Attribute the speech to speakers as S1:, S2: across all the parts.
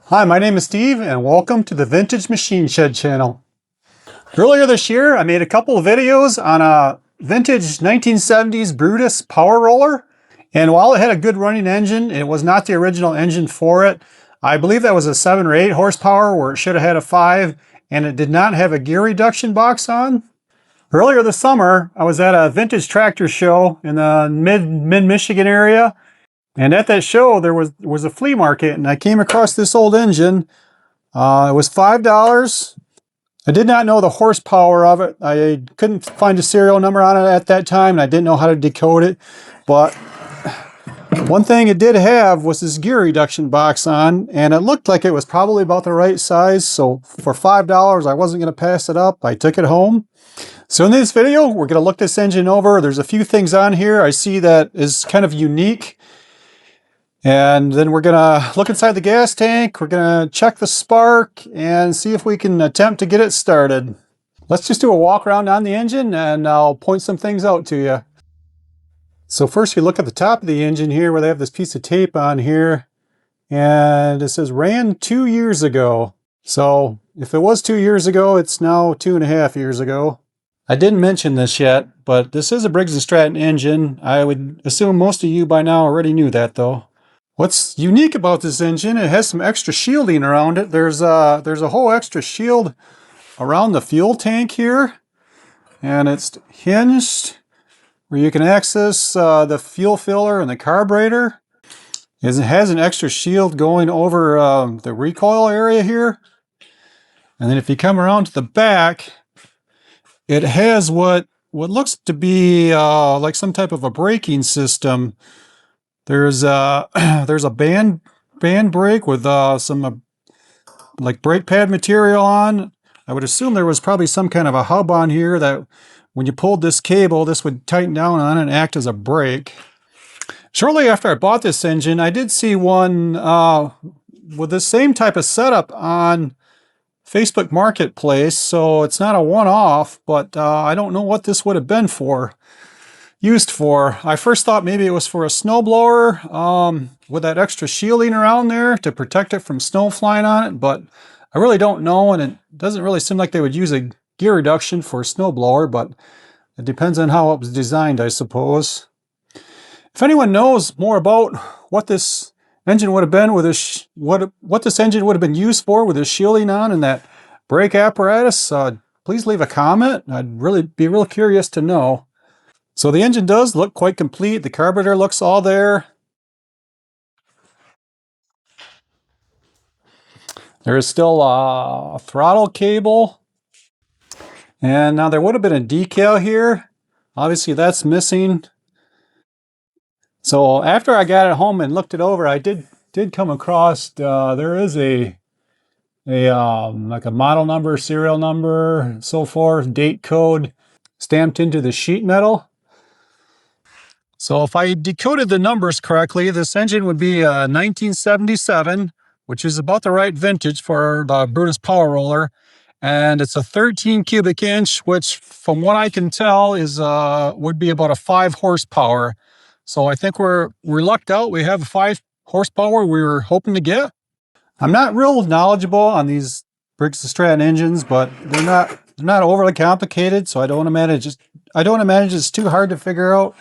S1: Hi, my name is Steve and welcome to the Vintage Machine Shed channel. Earlier this year, I made a couple of videos on a vintage 1970s Brutus power roller. And while it had a good running engine, it was not the original engine for it. I believe that was a 7 or 8 horsepower where it should have had a 5, and it did not have a gear reduction box on. Earlier this summer, I was at a vintage tractor show in the mid-Michigan area. And at that show, there was a flea market, and I came across this old engine. It was $5. I did not know the horsepower of it. I couldn't find a serial number on it at that time, and I didn't know how to decode it. But one thing it did have was this gear reduction box on, and it looked like it was probably about the right size. So for $5, I wasn't going to pass it up. I took it home. So in this video, we're going to look this engine over. There's a few things on here I see that is kind of unique. And then we're going to look inside the gas tank, we're going to check the spark, and see if we can attempt to get it started. Let's just do a walk around on the engine, and I'll point some things out to you. So first we look at the top of the engine here, where they have this piece of tape on here, and it says ran 2 years ago. So if it was 2 years ago, it's now 2.5 years ago. I didn't mention this yet, but this is a Briggs & Stratton engine. I would assume most of you by now already knew that though. What's unique about this engine, it has some extra shielding around it. There's a whole extra shield around the fuel tank here, and it's hinged where you can access the fuel filler and the carburetor. It has an extra shield going over the recoil area here. And then if you come around to the back, it has what looks to be like some type of a braking system. There's a band brake with some like brake pad material on. I would assume there was probably some kind of a hub on here that when you pulled this cable, this would tighten down on and act as a brake. Shortly after I bought this engine, I did see one with the same type of setup on Facebook Marketplace. So it's not a one-off, but I don't know what this would have been used for. I first thought maybe it was for a snowblower with that extra shielding around there to protect it from snow flying on it, but I really don't know, and it doesn't really seem like they would use a gear reduction for a snowblower, but it depends on how it was designed, I suppose. If anyone knows more about what this engine would have been with this, what this engine would have been used for with this shielding on and that brake apparatus, please leave a comment. I'd really be real curious to know. So the engine does look quite complete. The carburetor looks all there. There is still a throttle cable. And now there would have been a decal here. Obviously that's missing. So after I got it home and looked it over, I did come across, there is like a model number, serial number, so forth, date code stamped into the sheet metal. So if I decoded the numbers correctly, this engine would be a 1977, which is about the right vintage for the Brutus Power Roller. And it's a 13 cubic inch, which from what I can tell is would be about a 5 horsepower. So I think we're lucked out. We have a 5 horsepower we were hoping to get. I'm not real knowledgeable on these Briggs & Stratton engines, but they're not overly complicated, so I don't imagine it's too hard to figure out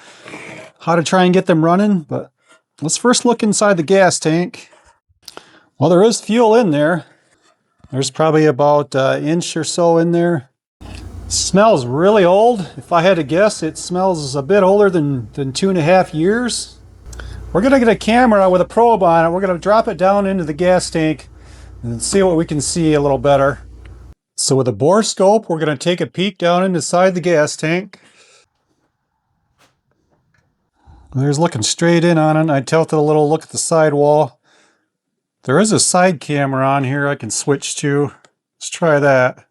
S1: how to try and get them running. But let's first look inside the gas tank. Well, there is fuel in there. There's probably about an inch or so in there. It smells really old. If I had to guess, it smells a bit older than 2.5 years. We're going to get a camera with a probe on it. We're going to drop it down into the gas tank and see what we can see a little better. So with a bore scope, we're going to take a peek down inside the gas tank. There's looking straight in on it. I tilted a little look at the sidewall. There is a side camera on here I can switch to. Let's try that.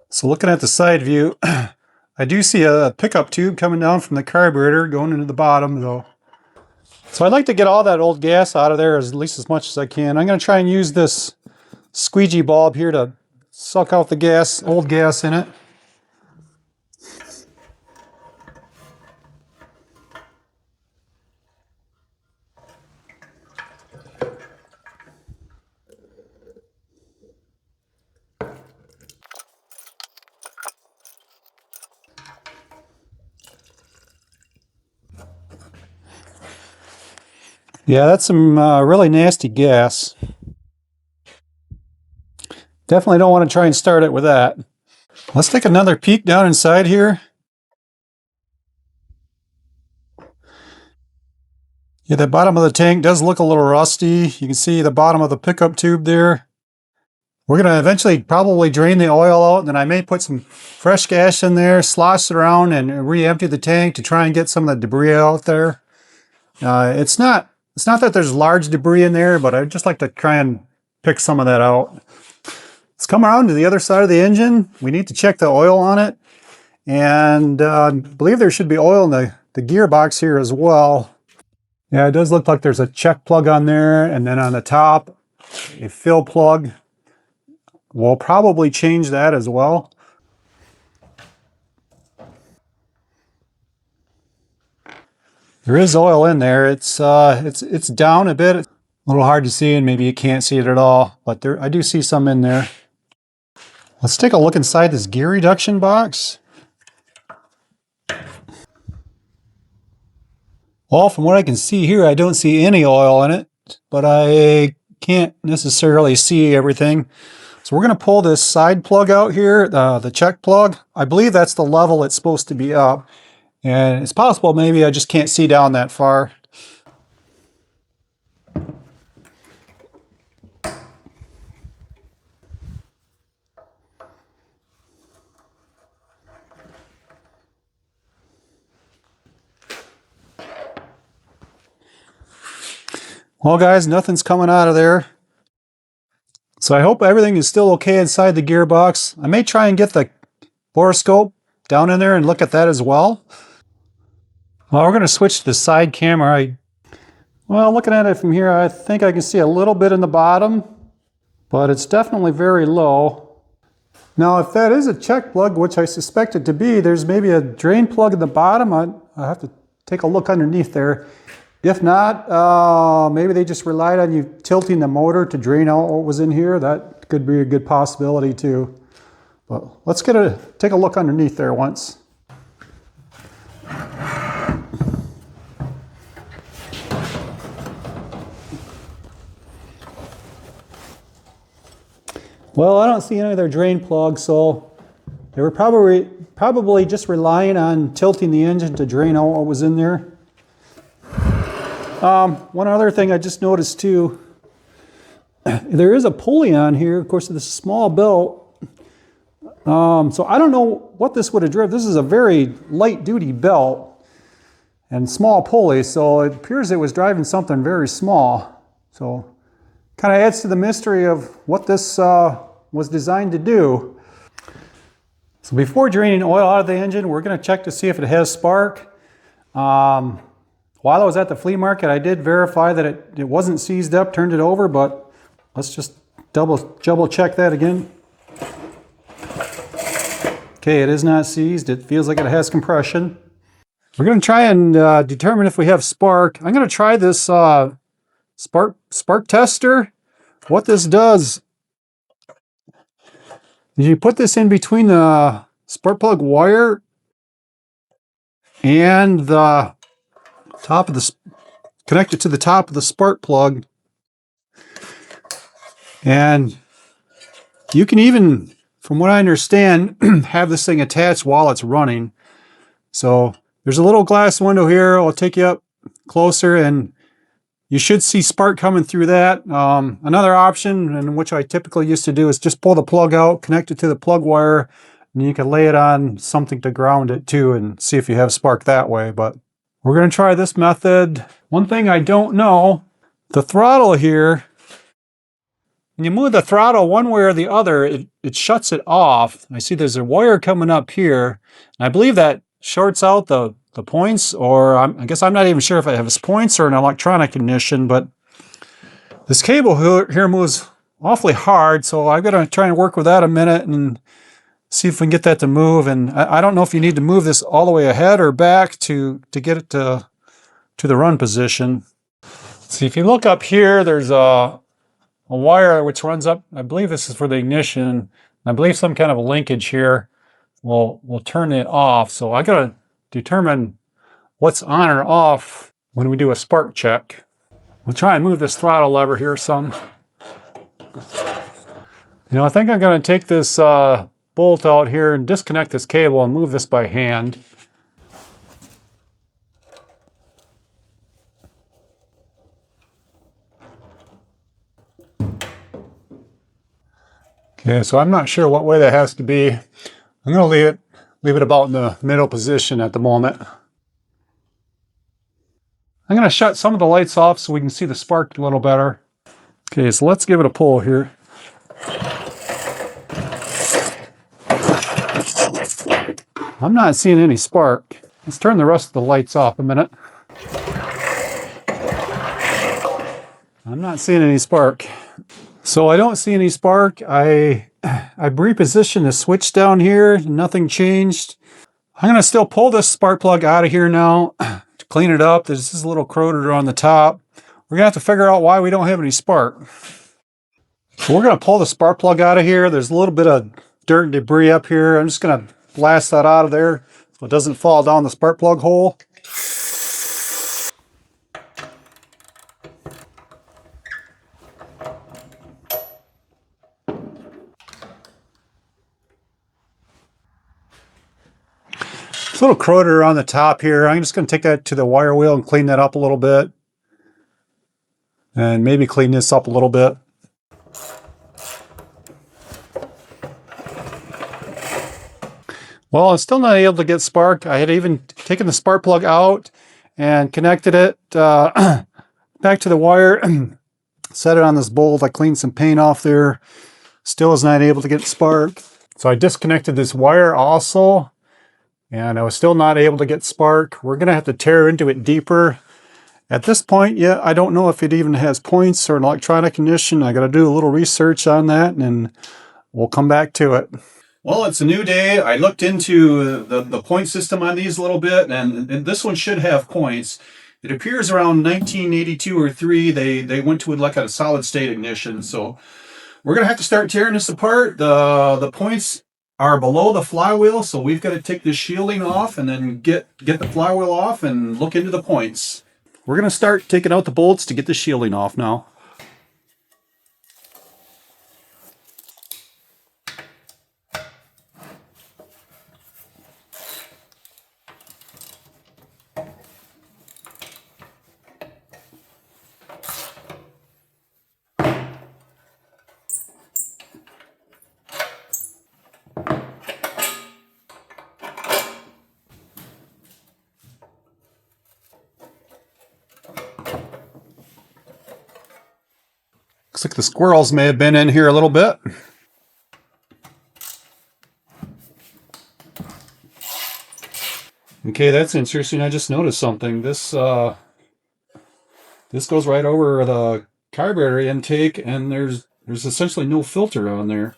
S1: So looking at the side view, I do see a pickup tube coming down from the carburetor going into the bottom though. So I'd like to get all that old gas out of there at least as much as I can. I'm going to try and use this squeegee bulb here to suck out the gas, old gas in it. Yeah, that's some really nasty gas. Definitely don't want to try and start it with that. Let's take another peek down inside here. Yeah, the bottom of the tank does look a little rusty. You can see the bottom of the pickup tube there. We're going to eventually probably drain the oil out, and then I may put some fresh gas in there, slosh it around, and re-empty the tank to try and get some of the debris out there. It's not that there's large debris in there, but I'd just like to try and pick some of that out. Let's come around to the other side of the engine. We need to check the oil on it. And I believe there should be oil in the gearbox here as well. Yeah, it does look like there's a check plug on there, and then on the top, a fill plug. We'll probably change that as well. There is oil in there. It's down a bit. It's a little hard to see, and maybe you can't see it at all, but I do see some in there. Let's take a look inside this gear reduction box. Well, from what I can see here, I don't see any oil in it, but I can't necessarily see everything. So we're going to pull this side plug out here, the check plug. I believe that's the level it's supposed to be up. And it's possible maybe I just can't see down that far. Well, guys, nothing's coming out of there. So I hope everything is still okay inside the gearbox. I may try and get the borescope down in there and look at that as well. Well, we're going to switch to the side camera. Well, looking at it from here, I think I can see a little bit in the bottom, but it's definitely very low. Now, if that is a check plug, which I suspect it to be, there's maybe a drain plug in the bottom. I have to take a look underneath there. If not, maybe they just relied on you tilting the motor to drain out what was in here. That could be a good possibility too. But let's take a look underneath there once. Well, I don't see any of their drain plugs, so they were probably just relying on tilting the engine to drain out what was in there. One other thing I just noticed too, there is a pulley on here. Of course, this is a small belt. So I don't know what this would have driven. This is a very light duty belt and small pulley. So it appears it was driving something very small. So kind of adds to the mystery of what this was designed to do. So before draining oil out of the engine, we're going to check to see if it has spark. While I was at the flea market, I did verify that it wasn't seized up, turned it over, but let's just double check that again. Okay, it is not seized. It feels like it has compression. We're going to try and determine if we have spark. I'm going to try this spark tester. What this does is you put this in between the spark plug wire and the top of the connected to the top of the spark plug, and you can even, from what I understand, have this thing attached while it's running. So there's a little glass window here. I'll take you up closer and you should see spark coming through that. Another option, and which I typically used to do, is just pull the plug out, connect it to the plug wire, and you can lay it on something to ground it to and see if you have spark that way. But we're going to try this method. One thing I don't know, the throttle here, when you move the throttle one way or the other, it shuts it off. I see there's a wire coming up here, and I believe that shorts out the points, or I guess I'm not even sure if it has points or an electronic ignition, but this cable here moves awfully hard, so I've got to try and work with that a minute and see if we can get that to move. And I don't know if you need to move this all the way ahead or back to get it to the run position. See, if you look up here, there's a wire which runs up. I believe this is for the ignition. I believe some kind of a linkage here will turn it off. So I got to determine what's on or off when we do a spark check. We'll try and move this throttle lever here some. You know, I think I'm going to take this bolt out here and disconnect this cable and move this by hand. Okay, so I'm not sure what way that has to be. I'm going to leave it about in the middle position at the moment. I'm going to shut some of the lights off so we can see the spark a little better. Okay, so let's give it a pull here. I'm not seeing any spark. Let's turn the rest of the lights off a minute. I'm not seeing any spark. So I don't see any spark. I repositioned the switch down here. Nothing changed. I'm going to still pull this spark plug out of here now to clean it up. There's this little corrodor on the top. We're going to have to figure out why we don't have any spark. So we're going to pull the spark plug out of here. There's a little bit of dirt and debris up here. I'm just going to blast that out of there so it doesn't fall down the spark plug hole. This little corrodor on the top here, I'm just going to take that to the wire wheel and clean that up a little bit. And maybe clean this up a little bit. Well, I'm still not able to get spark. I had even taken the spark plug out and connected it back to the wire and set it on this bolt. I cleaned some paint off there. Still was not able to get spark. So I disconnected this wire also, and I was still not able to get spark. We're going to have to tear into it deeper. At this point, yeah, I don't know if it even has points or an electronic ignition. I got to do a little research on that, and we'll come back to it. Well, it's a new day. I looked into the point system on these a little bit, and this one should have points. It appears around 1982 or 3, they went to like a solid state ignition. So we're going to have to start tearing this apart. The points are below the flywheel, so we've got to take this shielding off and then get the flywheel off and look into the points. We're going to start taking out the bolts to get the shielding off now. Looks like the squirrels may have been in here a little bit. Okay, that's interesting. I just noticed something. This goes right over the carburetor intake, and there's essentially no filter on there.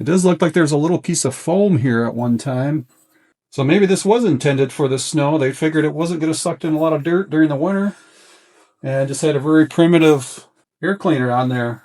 S1: It does look like there's a little piece of foam here at one time. So maybe this was intended for the snow. They figured it wasn't going to suck in a lot of dirt during the winter, and just had a very primitive air cleaner on there.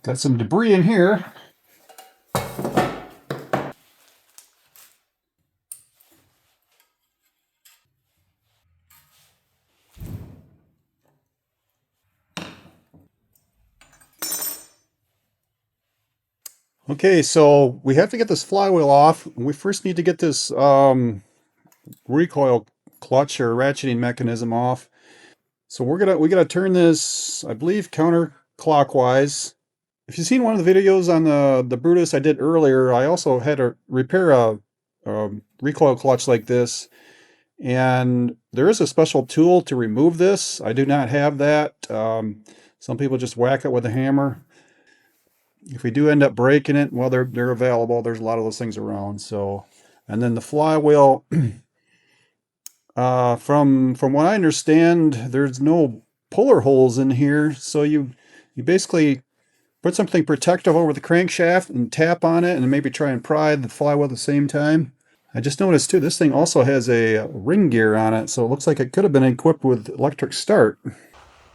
S1: Got some debris in here. Okay, so we have to get this flywheel off. We first need to get this recoil clutch or ratcheting mechanism off. So we gotta turn this, I believe, counterclockwise. If you've seen one of the videos on the Brutus I did earlier, I also had to repair a recoil clutch like this. And there is a special tool to remove this. I do not have that. Some people just whack it with a hammer. If we do end up breaking it, well, they're available. There's a lot of those things around. So, and then the flywheel, from what I understand, there's no puller holes in here. So you basically put something protective over the crankshaft and tap on it and maybe try and pry the flywheel at the same time. I just noticed too, this thing also has a ring gear on it, so it looks like it could have been equipped with electric start.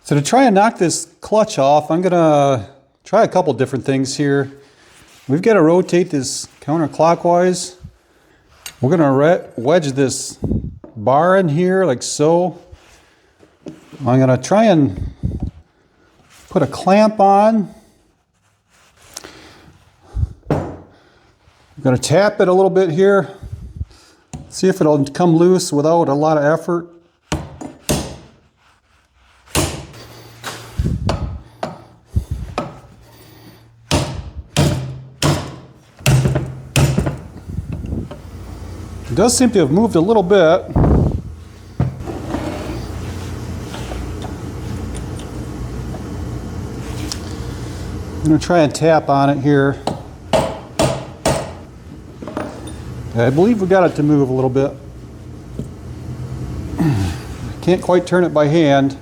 S1: So to try and knock this clutch off, I'm gonna try a couple different things here. We've got to rotate this counterclockwise. We're gonna wedge this bar in here like so. I'm gonna try and put a clamp on. I'm going to tap it a little bit here, see if it'll come loose without a lot of effort. It does seem to have moved a little bit. I'm going to try and tap on it here. I believe we got it to move a little bit. Can't quite turn it by hand.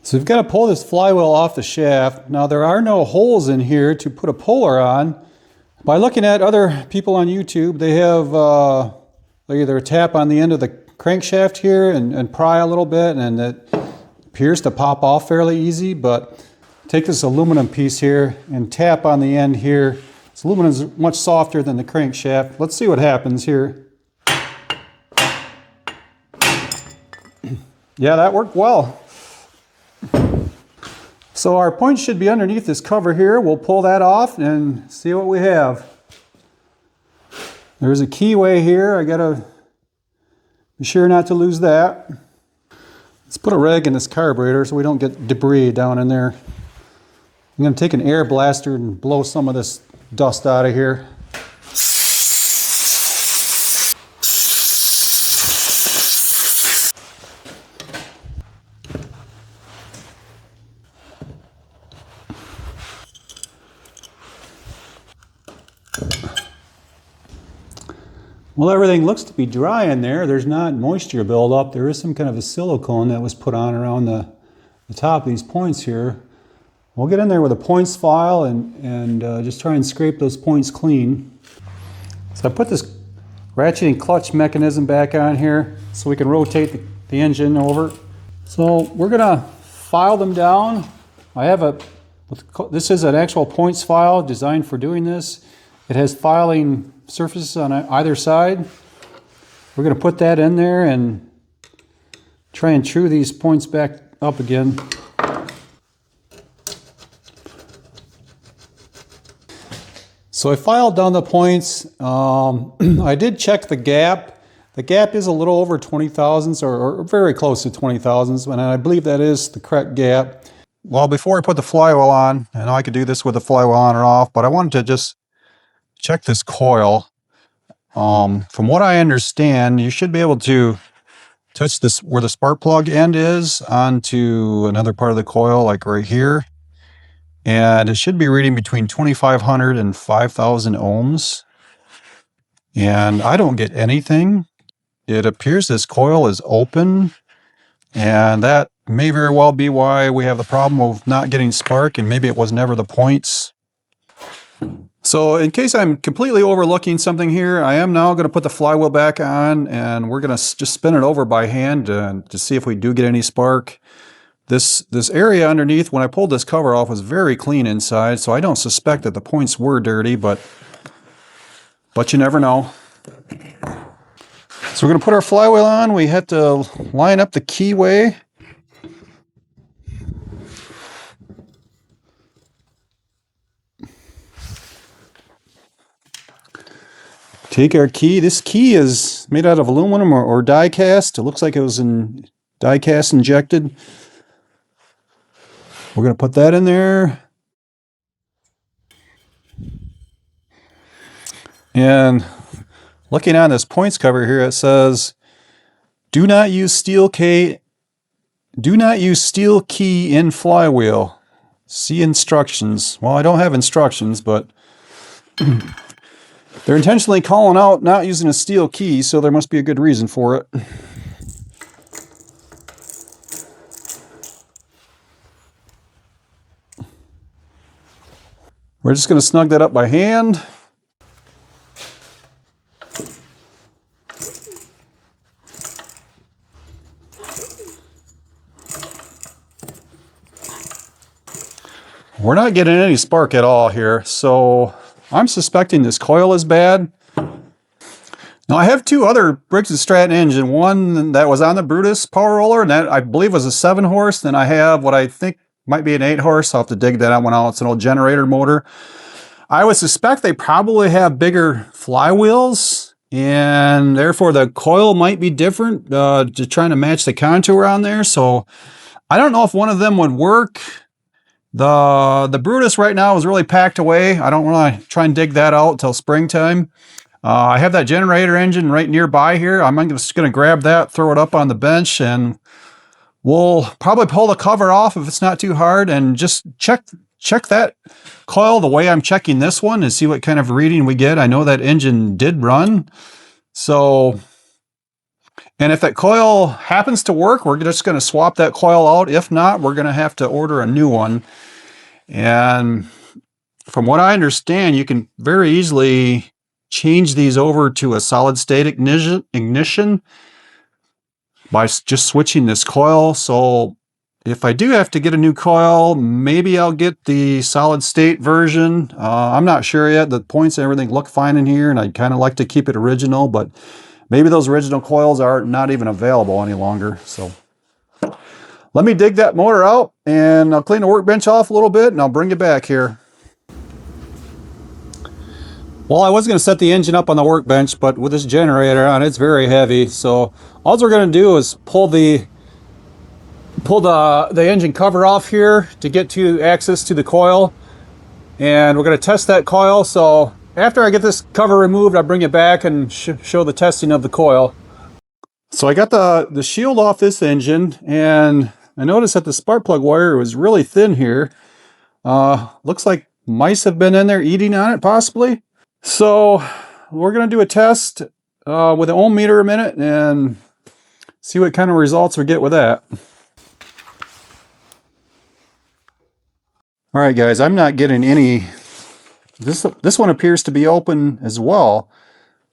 S1: So we've got to pull this flywheel off the shaft. Now there are no holes in here to put a puller on. By looking at other people on YouTube, they have they either tap on the end of the crankshaft here and pry a little bit, and it appears to pop off fairly easy. But take this aluminum piece here and tap on the end here. This aluminum is much softer than the crankshaft. Let's see what happens here. Yeah, that worked well. So our point should be underneath this cover here. We'll pull that off and see what we have. There's a keyway here. I gotta be sure not to lose that. Let's put a rag in this carburetor so we don't get debris down in there. I'm gonna take an air blaster and blow some of this dust out of here. Well, everything looks to be dry in there. There's not moisture buildup. There is some kind of a silicone that was put on around the top of these points here. We'll get in there with a points file and just try and scrape those points clean. So I put this ratcheting clutch mechanism back on here so we can rotate the engine over. So we're gonna file them down. This is an actual points file designed for doing this. It has filing surfaces on either side. We're going to put that in there and try and true these points back up again. So I filed down the points. I did check the gap. The gap is a little over 20 thousandths or very close to 20 thousandths, and I believe that is the correct gap. Well, before I put the flywheel on, I know I could do this with the flywheel on or off, but I wanted to just check this coil. From what I understand, you should be able to touch this where the spark plug end is onto another part of the coil, like right here. And it should be reading between 2,500 and 5,000 ohms. And I don't get anything. It appears this coil is open, and that may very well be why we have the problem of not getting spark, and maybe it was never the points. So in case I'm completely overlooking something here, I am now going to put the flywheel back on, and we're going to just spin it over by hand to see if we do get any spark. This area underneath, when I pulled this cover off, was very clean inside, so I don't suspect that the points were dirty, but you never know. So we're going to put our flywheel on. We have to line up the keyway. Take our key. This key is made out of aluminum or die cast. It looks like it was in die cast injected. We're going to put that in there. And Looking on this points cover here, it says, do not use steel key in flywheel. See instructions. Well, I don't have instructions, but they're intentionally calling out not using a steel key, so there must be a good reason for it. We're just going to snug that up by hand. We're not getting any spark at all here, so I'm suspecting this coil is bad. Now I have two other Briggs & Stratton engine, one that was on the Brutus power roller, and that I believe was a 7-horse, then I have what I think might be an 8-horse. I'll have to dig that one out. It's an old generator motor. I would suspect they probably have bigger flywheels, and therefore the coil might be different, just trying to match the contour on there. So I don't know if one of them would work. The Brutus right now is really packed away. I don't want to try and dig that out until springtime. I have that generator engine right nearby here. I'm just going to grab that, throw it up on the bench, and we'll probably pull the cover off if it's not too hard and just check that coil the way I'm checking this one and see what kind of reading we get. I know that engine did run. So, and if that coil happens to work, we're just going to swap that coil out. If not, we're going to have to order a new one. And from what I understand, you can very easily change these over to a solid state ignition by just switching this coil. So if I do have to get a new coil, maybe I'll get the solid state version. I'm not sure yet. The points and everything look fine in here, and I'd kind of like to keep it original, but maybe those original coils are not even available any longer. So let me dig that motor out, and I'll clean the workbench off a little bit, and I'll bring you back here. Well, I was going to set the engine up on the workbench, but with this generator on, it's very heavy. So all we're going to do is pull the engine cover off here to get to access to the coil, and we're going to test that coil. So after I get this cover removed, I'll bring it back and show the testing of the coil. So I got the shield off this engine, and I noticed that the spark plug wire was really thin here. Looks like mice have been in there eating on it, possibly. So we're going to do a test with an ohm meter a minute and see what kind of results we get with that. All right, guys, I'm not getting any. This one appears to be open as well.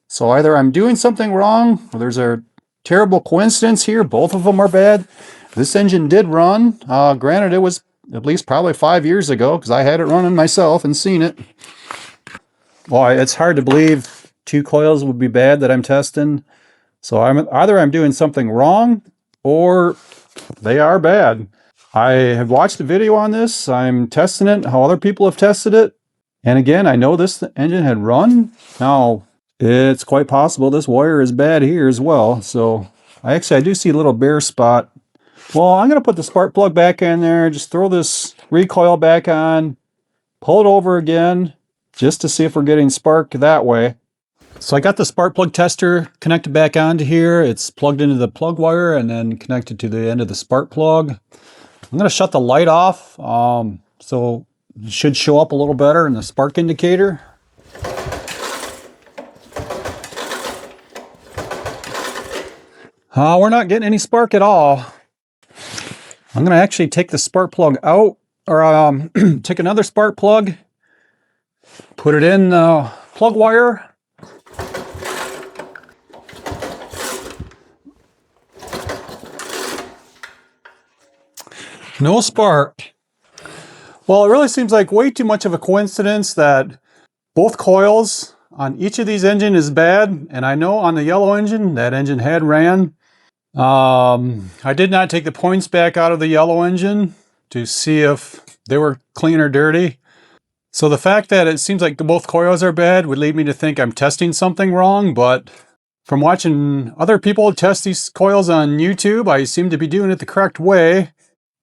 S1: So either I'm doing something wrong, or there's a terrible coincidence here. Both of them are bad. This engine did run. Granted, it was at least probably 5 years ago, because I had it running myself and seen it. Well, it's hard to believe two coils would be bad that I'm testing. So either I'm doing something wrong, or they are bad. I have watched a video on this. I'm testing it, how other people have tested it. And again, I know this engine had run. Now, it's quite possible this wire is bad here as well. So I do see a little bare spot. Well, I'm going to put the spark plug back in there, just throw this recoil back on, pull it over again, just to see if we're getting spark that way. So I got the spark plug tester connected back onto here. It's plugged into the plug wire and then connected to the end of the spark plug. I'm going to shut the light off, so it should show up a little better in the spark indicator. We're not getting any spark at all. I'm going to actually take the spark plug out, or take another spark plug, put it in the plug wire. No spark. Well, it really seems like way too much of a coincidence that both coils on each of these engines is bad. And I know on the yellow engine, that engine had ran. I did not take the points back out of the yellow engine to see if they were clean or dirty. So the fact that it seems like both coils are bad would lead me to think I'm testing something wrong, but from watching other people test these coils on YouTube, I seem to be doing it the correct way.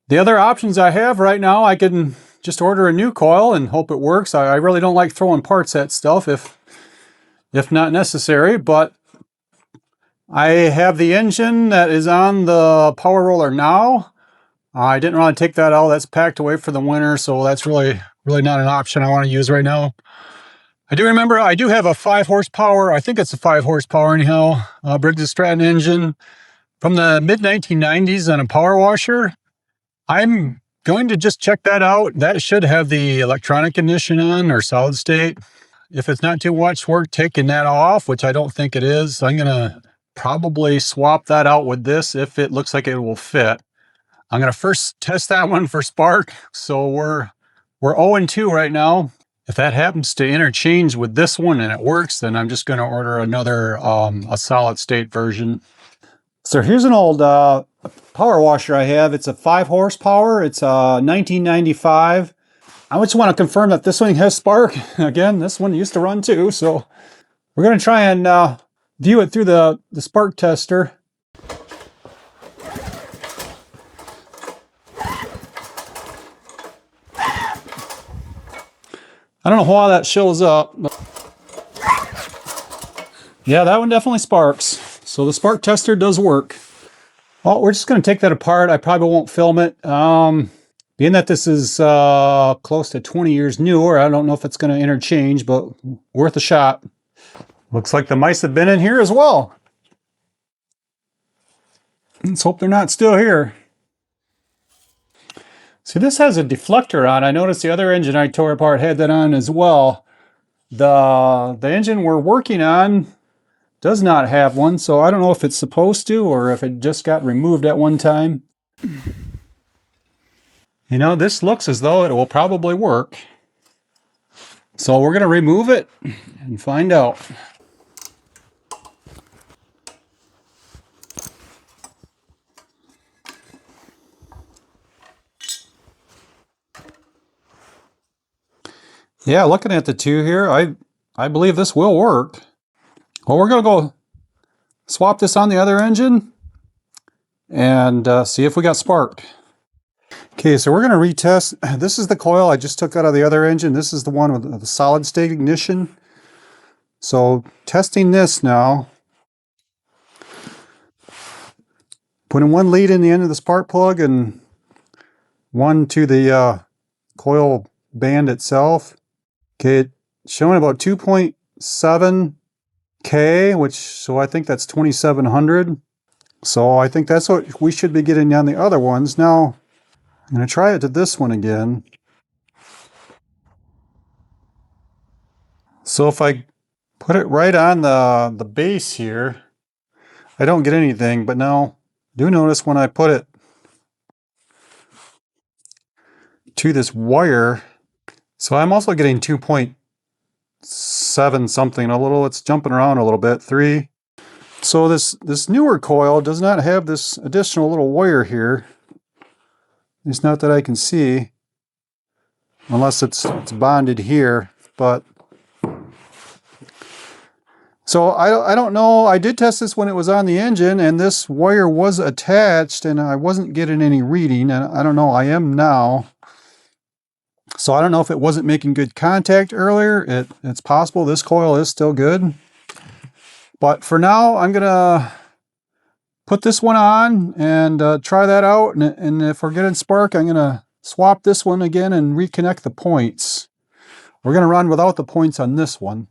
S1: The other options I have right now, I can just order a new coil and hope it works. I really don't like throwing parts at stuff. If if not necessary, but I have the engine that is on the power roller now. I didn't really take that out. That's packed away for the winter, so that's really not an option I want to use right now. I do remember I do have a 5 horsepower, I think it's a 5 horsepower anyhow, Briggs & Stratton engine from the mid-1990s on a power washer. I'm going to just check that out. That should have the electronic ignition on or solid state. If it's not too much work taking that off, which I don't think it is, I'm going to probably swap that out with this if it looks like it will fit. I'm going to first test that one for spark. So we're 0-2 right now. If that happens to interchange with this one and it works, then I'm just going to order another a solid state version. So here's an old power washer I have. It's a 5 horsepower. It's 1995. I just want to confirm that this one has spark. Again, this one used to run too. So we're going to try and view it through the spark tester. I don't know why that shows up, but yeah, that one definitely sparks. So the spark tester does work. Well, we're just going to take that apart. I probably won't film it. Being that this is close to 20 years newer, I don't know if it's going to interchange, but worth a shot. Looks like the mice have been in here as well. Let's hope they're not still here. See, this has a deflector on. I noticed the other engine I tore apart had that on as well. The engine we're working on does not have one, so I don't know if it's supposed to or if it just got removed at one time. You know, this looks as though it will probably work. So we're going to remove it and find out. Yeah, looking at the two here, I believe this will work. Well, we're going to go swap this on the other engine and see if we got spark. Okay, so we're going to retest. This is the coil I just took out of the other engine. This is the one with the solid state ignition. So testing this now. Putting one lead in the end of the spark plug and one to the coil band itself. Okay, it's showing about 2.7 K, so I think that's 2700. So I think that's what we should be getting on the other ones. Now, I'm going to try it to this one again. So if I put it right on the base here, I don't get anything, but now do notice when I put it to this wire, so I'm also getting 2.7 something, it's jumping around a little bit, 3. So this newer coil does not have this additional little wire here. It's not that I can see, unless it's bonded here, but so I don't know. I did test this when it was on the engine and this wire was attached and I wasn't getting any reading, and I don't know, I am now. So I don't know if it wasn't making good contact earlier. It's possible this coil is still good. But for now, I'm going to put this one on and try that out. And if we're getting spark, I'm going to swap this one again and reconnect the points. We're going to run without the points on this one.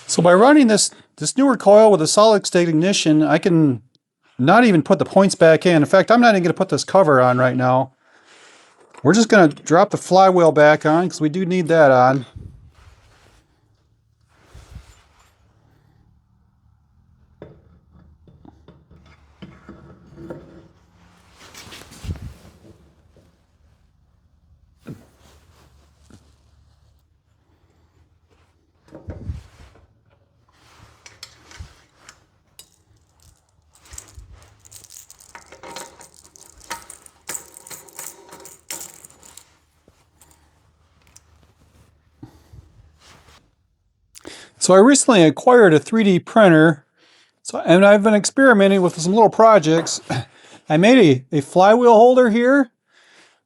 S1: So by running this newer coil with a solid state ignition, I can not even put the points back in. In fact, I'm not even going to put this cover on right now. We're just going to drop the flywheel back on because we do need that on. So I recently acquired a 3D printer, and I've been experimenting with some little projects. I made a flywheel holder here,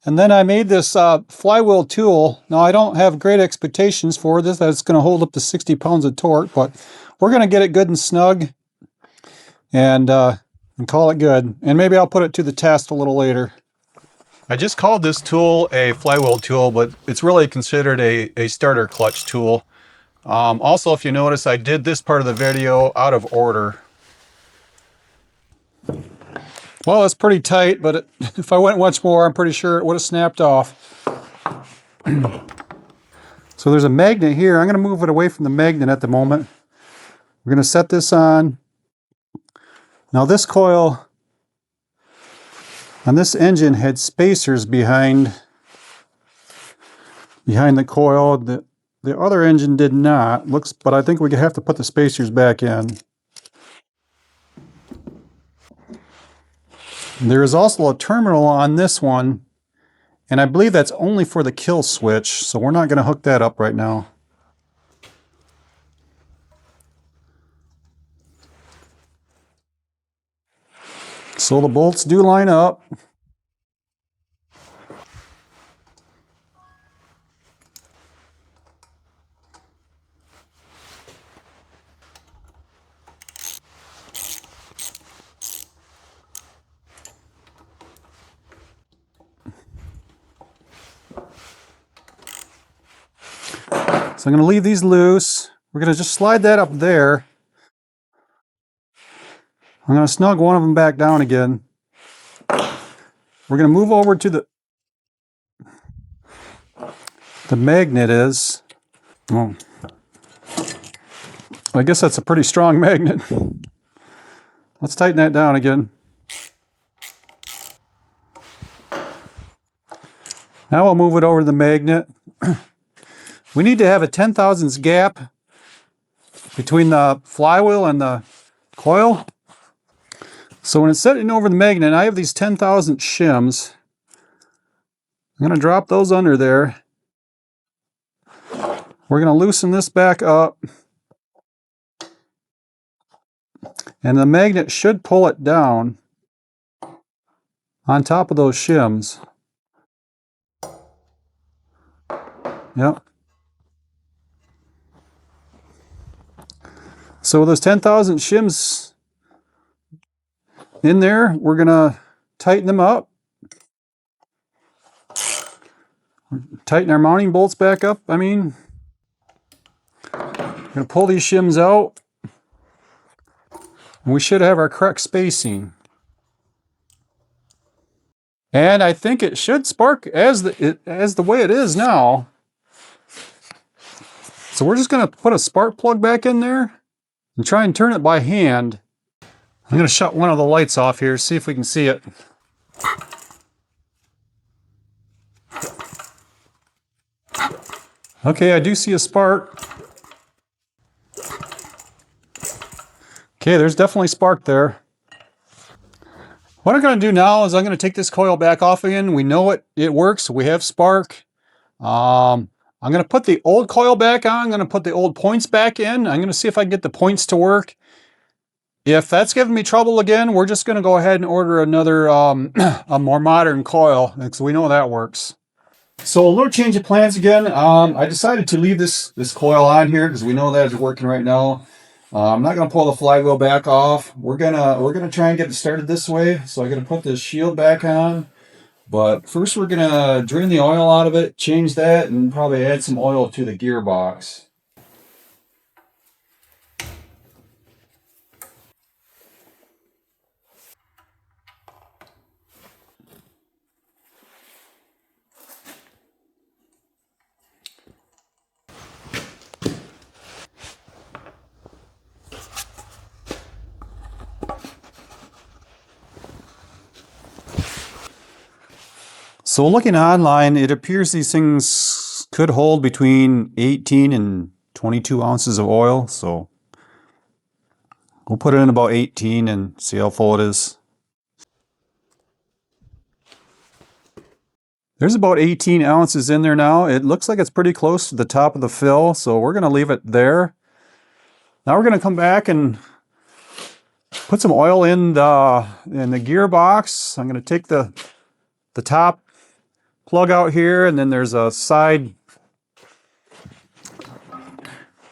S1: And then I made this flywheel tool. Now I don't have great expectations for this. That's going to hold up to 60 pounds of torque, but we're going to get it good and snug and call it good. And maybe I'll put it to the test a little later. I just called this tool a flywheel tool, but it's really considered a starter clutch tool. Also, if you notice, I did this part of the video out of order. Well, it's pretty tight, but if I went much more, I'm pretty sure it would have snapped off. So there's a magnet here. I'm going to move it away from the magnet at the moment. We're going to set this on. Now this coil on this engine had spacers behind the coil. The other engine did not. But I think we have to put the spacers back in. There is also a terminal on this one, and I believe that's only for the kill switch, so we're not going to hook that up right now. So the bolts do line up. So I'm going to leave these loose. We're going to just slide that up there. I'm going to snug one of them back down again. We're going to move over to the magnet is. Oh, I guess that's a pretty strong magnet. Let's tighten that down again. Now we'll move it over to the magnet. We need to have a 10,000ths gap between the flywheel and the coil. So when it's sitting over the magnet, I have these 10,000 shims. I'm going to drop those under there. We're going to loosen this back up. And the magnet should pull it down on top of those shims. Yep. So with those 10,000 shims in there, we're going to tighten them up. Tighten our mounting bolts back up, I mean. We're going to pull these shims out. And we should have our correct spacing. And I think it should spark as the way it is now. So we're just going to put a spark plug back in there and try and turn it by hand. I'm going to shut one of the lights off here, see if we can see it. Okay, I do see a spark. Okay, there's definitely spark there. What I'm going to do now is I'm going to take this coil back off again. We know it works. We have spark. I'm going to put the old coil back on. I'm going to put the old points back in. I'm going to see if I can get the points to work. If that's giving me trouble again, we're just going to go ahead and order another, a more modern coil, because we know that works. So a little change of plans again. I decided to leave this coil on here because we know that it's working right now. I'm not going to pull the flywheel back off. We're gonna try and get it started this way. So I'm going to put this shield back on. But first we're going to drain the oil out of it, change that, and probably add some oil to the gearbox. So looking online, it appears these things could hold between 18 and 22 ounces of oil. So we'll put it in about 18 and see how full it is. There's about 18 ounces in there now. It looks like it's pretty close to the top of the fill, so we're going to leave it there. Now we're going to come back and put some oil in the gearbox. I'm going to take the top plug out here, and then there's a side.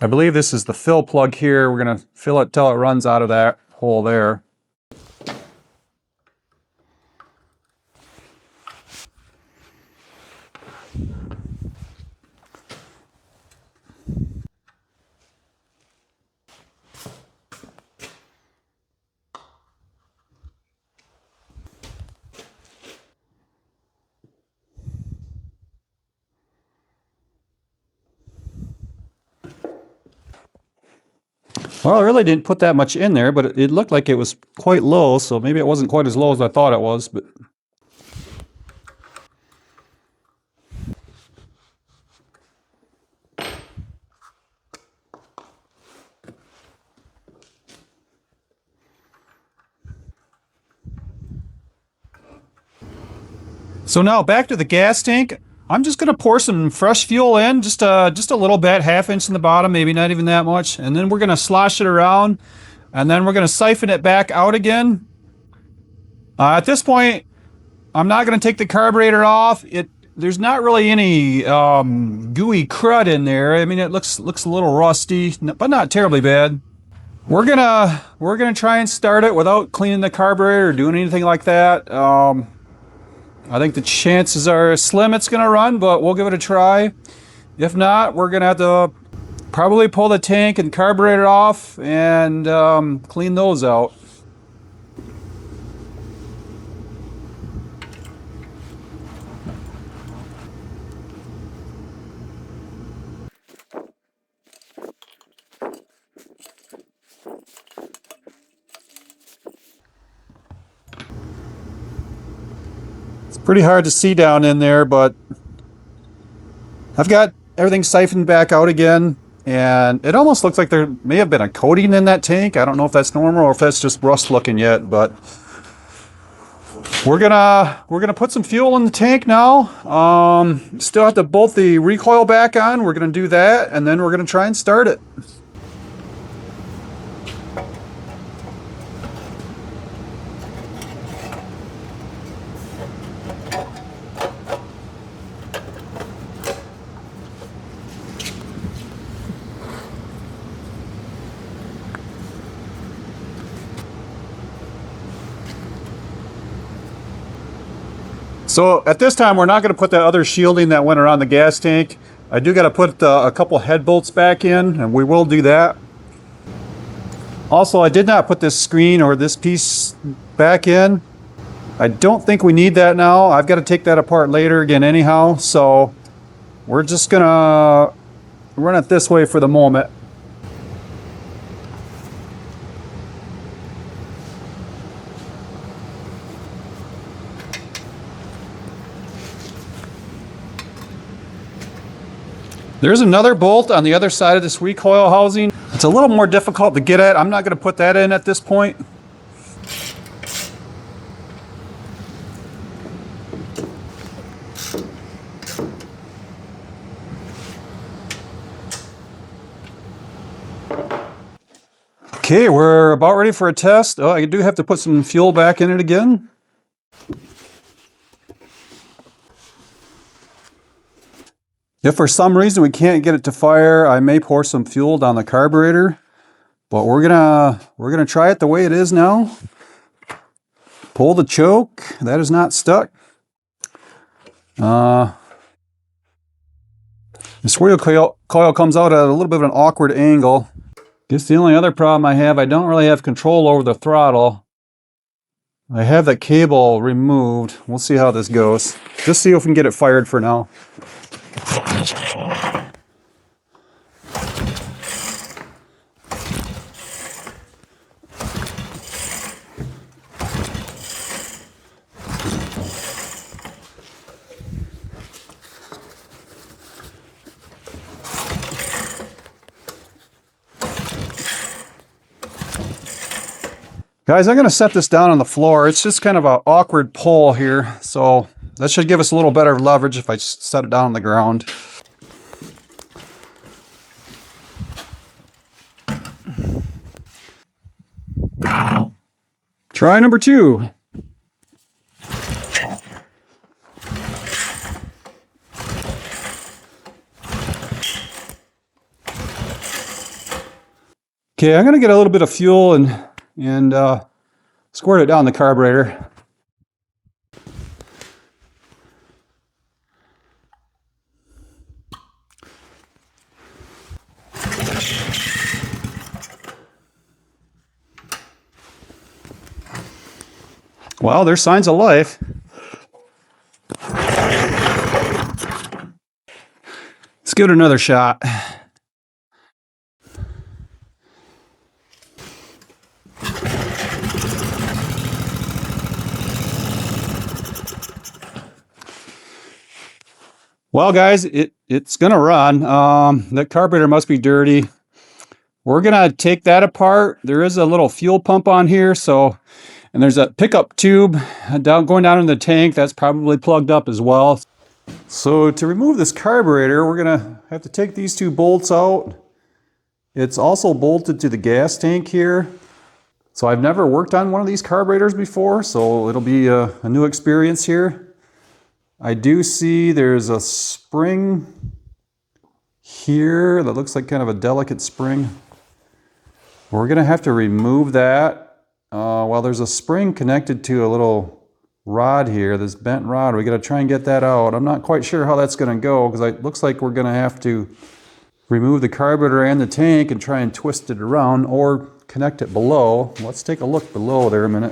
S1: I believe this is the fill plug here. We're going to fill it till it runs out of that hole there. Well, I really didn't put that much in there, but it looked like it was quite low, so maybe it wasn't quite as low as I thought it was. But so now back to the gas tank. I'm just going to pour some fresh fuel in, just a little bit, 1/2 inch in the bottom, maybe not even that much. And then we're going to slosh it around, and then we're going to siphon it back out again. At this point, I'm not going to take the carburetor off. There's not really any gooey crud in there. I mean, it looks a little rusty, but not terribly bad. We're gonna try and start it without cleaning the carburetor or doing anything like that. I think the chances are slim it's gonna run, but we'll give it a try. If not, we're gonna have to probably pull the tank and carburetor off and clean those out. Pretty hard to see down in there, but I've got everything siphoned back out again, and it almost looks like there may have been a coating in that tank. I don't know if that's normal or if that's just rust looking yet, but we're gonna put some fuel in the tank now. Still have to bolt the recoil back on. We're gonna do that, and then we're gonna try and start it. So at this time, we're not going to put that other shielding that went around the gas tank. I do got to put a couple head bolts back in, and we will do that. Also, I did not put this screen or this piece back in. I don't think we need that now. I've got to take that apart later again anyhow, so we're just going to run it this way for the moment. There's another bolt on the other side of this recoil housing. It's a little more difficult to get at. I'm not going to put that in at this point. Okay, we're about ready for a test. Oh, I do have to put some fuel back in it again. If for some reason we can't get it to fire, I may pour some fuel down the carburetor, but we're gonna try it the way it is now. Pull the choke. That is not stuck. This wheel coil comes out at a little bit of an awkward angle. Guess the only other problem I don't really have control over the throttle. I have that cable removed. We'll see how this goes. Just see if we can get it fired for now. Guys, I'm going to set this down on the floor. It's just kind of an awkward pull here, so that should give us a little better leverage if I set it down on the ground. Try number 2. Okay, I'm gonna get a little bit of fuel and squirt it down the carburetor. Well, there's signs of life. Let's give it another shot. Well, guys, it's gonna run. That carburetor must be dirty. We're gonna take that apart. There is a little fuel pump on here, and there's a pickup tube going down in the tank that's probably plugged up as well. So to remove this carburetor, we're gonna have to take these two bolts out. It's also bolted to the gas tank here. So I've never worked on one of these carburetors before, so it'll be a new experience here. I do see there's a spring here that looks like kind of a delicate spring. We're gonna have to remove that. Well, there's a spring connected to a little rod here, this bent rod. We gotta try and get that out. I'm not quite sure how that's gonna go because it looks like we're gonna have to remove the carburetor and the tank and try and twist it around or connect it below. Let's take a look below there a minute.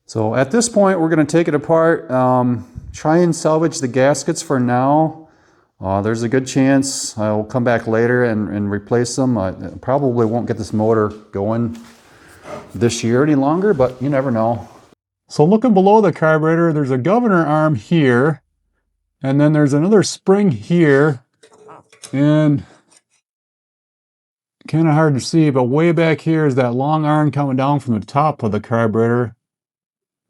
S1: So at this point, we're going to take it apart, try and salvage the gaskets for now. There's a good chance I'll come back later and replace them. I probably won't get this motor going this year any longer, but you never know. So looking below the carburetor, there's a governor arm here, and then there's another spring here, and kind of hard to see, but way back here is that long arm coming down from the top of the carburetor.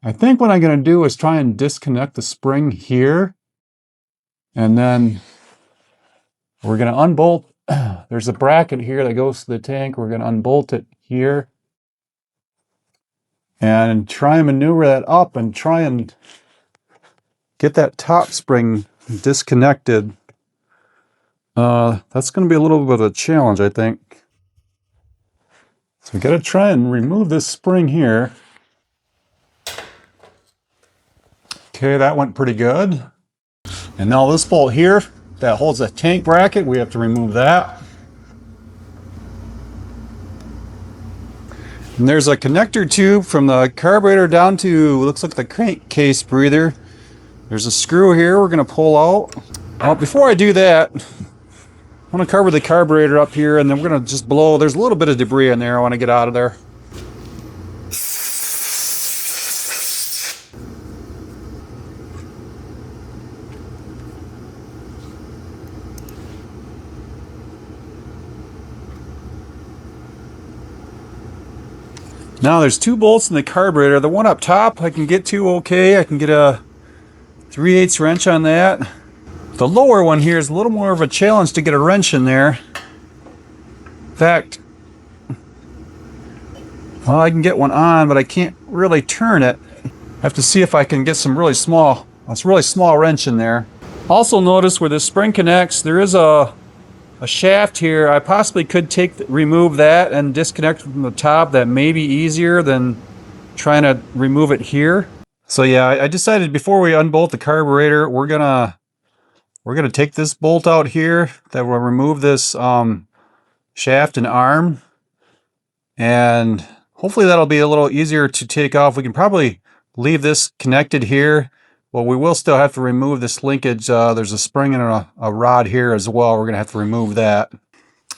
S1: I think what I'm going to do is try and disconnect the spring here, and then we're going to unbolt. There's a bracket here that goes to the tank. We're going to unbolt it here and try and maneuver that up and try and get that top spring disconnected. That's going to be a little bit of a challenge, I think. So we got to try and remove this spring here. Okay, that went pretty good. And now this bolt here that holds the tank bracket, we have to remove that. And there's a connector tube from the carburetor down to, looks like the crankcase breather. There's a screw here we're going to pull out. Before I do that, I want to cover the carburetor up here, and then we're going to just blow. There's a little bit of debris in there I want to get out of there. Now there's two bolts in the carburetor. The one up top I can get to okay. I can get a 3/8 wrench on that. The lower one here is a little more of a challenge to get a wrench in there. In fact, well, I can get one on, but I can't really turn it. I have to see if I can get some really small wrench in there. Also notice where this spring connects, there is a shaft here. I possibly could remove that and disconnect from the top. That may be easier than trying to remove it here. So yeah, I decided before we unbolt the carburetor, we're gonna take this bolt out here that will remove this shaft and arm, and hopefully that'll be a little easier to take off. We can probably leave this connected here. Well, we will still have to remove this linkage. There's a spring and a rod here as well. We're going to have to remove that.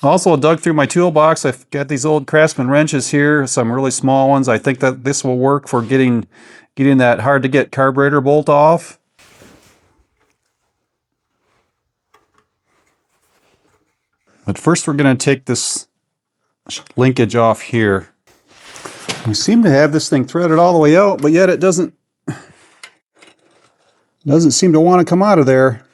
S1: Also, I dug through my toolbox. I've got these old Craftsman wrenches here, some really small ones. I think that this will work for getting that hard-to-get carburetor bolt off. But first, we're going to take this linkage off here. We seem to have this thing threaded all the way out, but yet it doesn't seem to want to come out of there.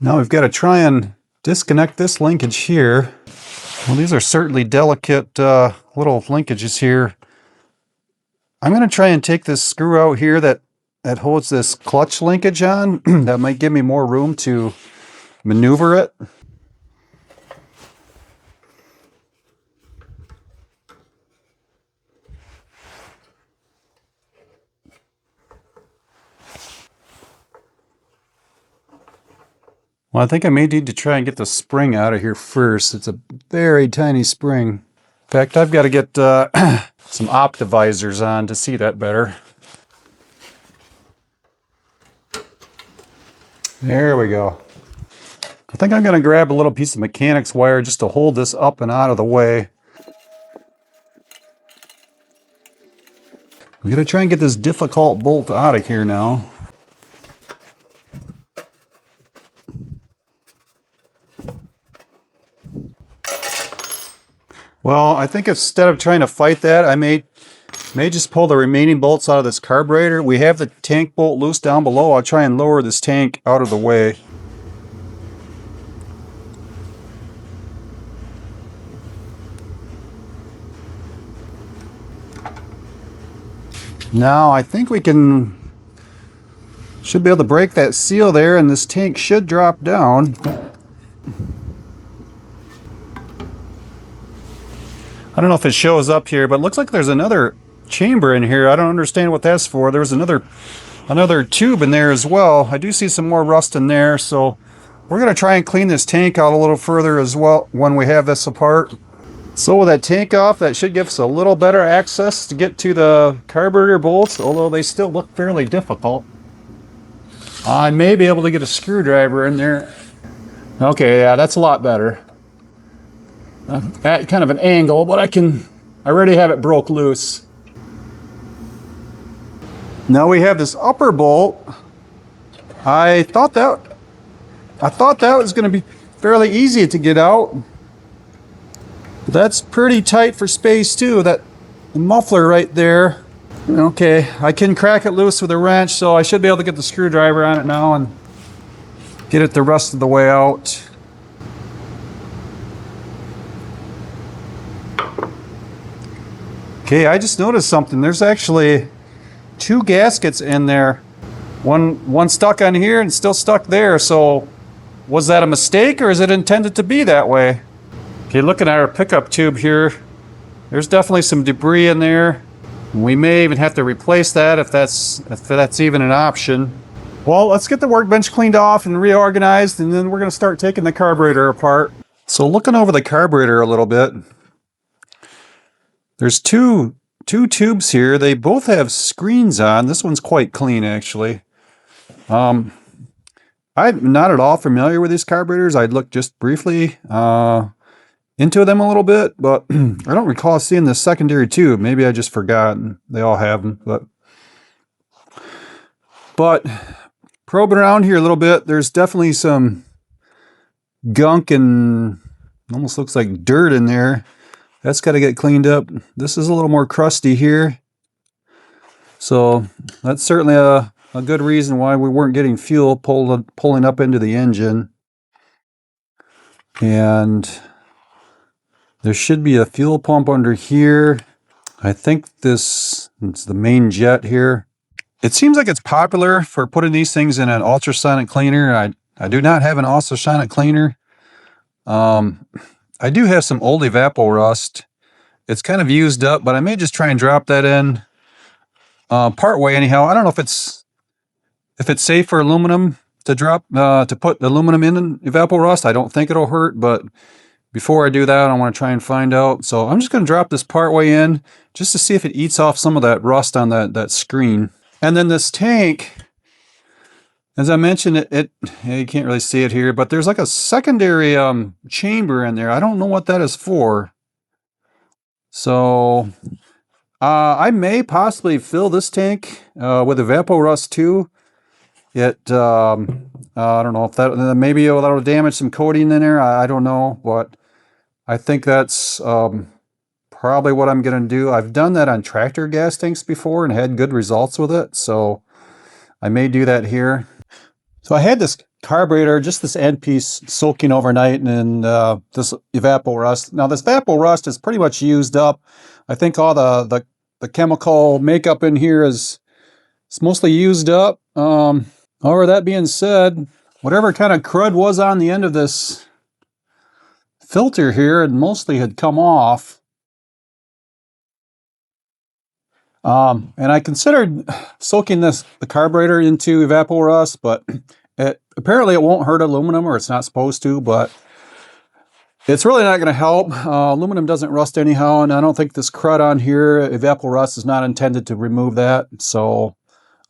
S1: Now we've got to try and disconnect this linkage here. Well, these are certainly delicate little linkages here. I'm going to try and take this screw out here that holds this clutch linkage on. That might give me more room to maneuver it. Well, I think I may need to try and get the spring out of here first. It's a very tiny spring. In fact, I've got to get some optivisors on to see that better. There we go. I think I'm going to grab a little piece of mechanics wire just to hold this up and out of the way. I'm going to try and get this difficult bolt out of here now. Well, I think instead of trying to fight that, I may just pull the remaining bolts out of this carburetor. We have the tank bolt loose down below. I'll try and lower this tank out of the way. Now, I think we should be able to break that seal there, and this tank should drop down. I don't know if it shows up here, but it looks like there's another chamber in here. I don't understand what that's for. There's another tube in there as well. I do see some more rust in there, so we're going to try and clean this tank out a little further as well when we have this apart. So with that tank off, that should give us a little better access to get to the carburetor bolts, although they still look fairly difficult. I may be able to get a screwdriver in there. Okay, yeah, that's a lot better. At kind of an angle, but I already have it broke loose. Now we have this upper bolt. I thought that was going to be fairly easy to get out. But that's pretty tight for space too, that muffler right there. Okay, I can crack it loose with a wrench, so I should be able to get the screwdriver on it now and get it the rest of the way out. Okay, I just noticed something. There's actually two gaskets in there. One stuck on here and still stuck there. So was that a mistake or is it intended to be that way? Okay, looking at our pickup tube here, there's definitely some debris in there. We may even have to replace that if that's even an option. Well, let's get the workbench cleaned off and reorganized, and then we're going to start taking the carburetor apart. So looking over the carburetor a little bit, there's two tubes here. They both have screens on. This one's quite clean, actually. I'm not at all familiar with these carburetors. I'd looked just briefly into them a little bit, but I don't recall seeing the secondary tube. Maybe I just forgot. They all have them, but probing around here a little bit, there's definitely some gunk and almost looks like dirt in there. That's got to get cleaned up. This is a little more crusty here. So that's certainly a good reason why we weren't getting fuel pulling up into the engine. And there should be a fuel pump under here. I think it's the main jet here. It seems like it's popular for putting these things in an ultrasonic cleaner. I do not have an ultrasonic cleaner. I do have some old evapor rust. It's kind of used up, but I may just try and drop that in part way anyhow. I don't know if it's safe for aluminum to put aluminum in evapor rust. I don't think it'll hurt, but before I do that, I want to try and find out. So I'm just going to drop this part way in just to see if it eats off some of that rust on that screen. And then this tank, as I mentioned, you can't really see it here, but there's like a secondary chamber in there. I don't know what that is for. So I may possibly fill this tank with evapor rust too. I don't know if that maybe that'll damage some coating in there. I don't know, but I think that's probably what I'm going to do. I've done that on tractor gas tanks before and had good results with it, so I may do that here. So I had this carburetor, just this end piece, soaking overnight in this evapor rust. Now this evapor rust is pretty much used up. I think all the chemical makeup in here is mostly used up. However, that being said, whatever kind of crud was on the end of this filter here, it mostly had come off. And I considered soaking the carburetor into Evapo-Rust, but apparently it won't hurt aluminum, or it's not supposed to, but it's really not going to help. Aluminum doesn't rust anyhow, and I don't think this crud on here, Evapo-Rust, is not intended to remove that. So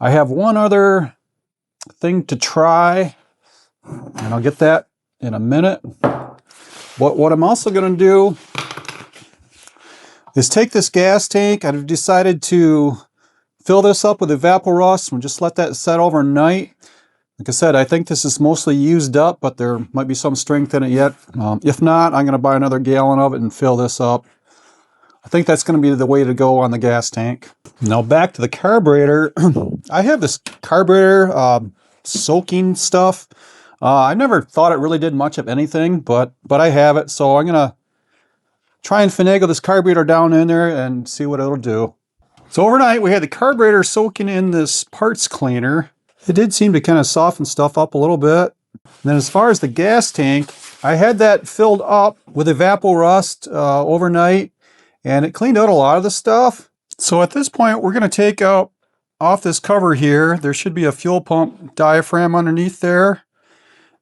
S1: I have one other thing to try, and I'll get that in a minute. What I'm also going to do is take this gas tank. I've decided to fill this up with Evapo-Rust and just let that set overnight. Like I said, I think this is mostly used up, but there might be some strength in it yet. If not, I'm going to buy another gallon of it and fill this up. I think that's going to be the way to go on the gas tank. Now back to the carburetor. I have this carburetor soaking stuff. I never thought it really did much of anything, but I have it, so I'm going to try and finagle this carburetor down in there and see what it'll do. So overnight we had the carburetor soaking in this parts cleaner. It did seem to kind of soften stuff up a little bit. And then as far as the gas tank, I had that filled up with Evapo-Rust overnight, and it cleaned out a lot of the stuff. So at this point, we're going to take out off this cover here. There should be a fuel pump diaphragm underneath there.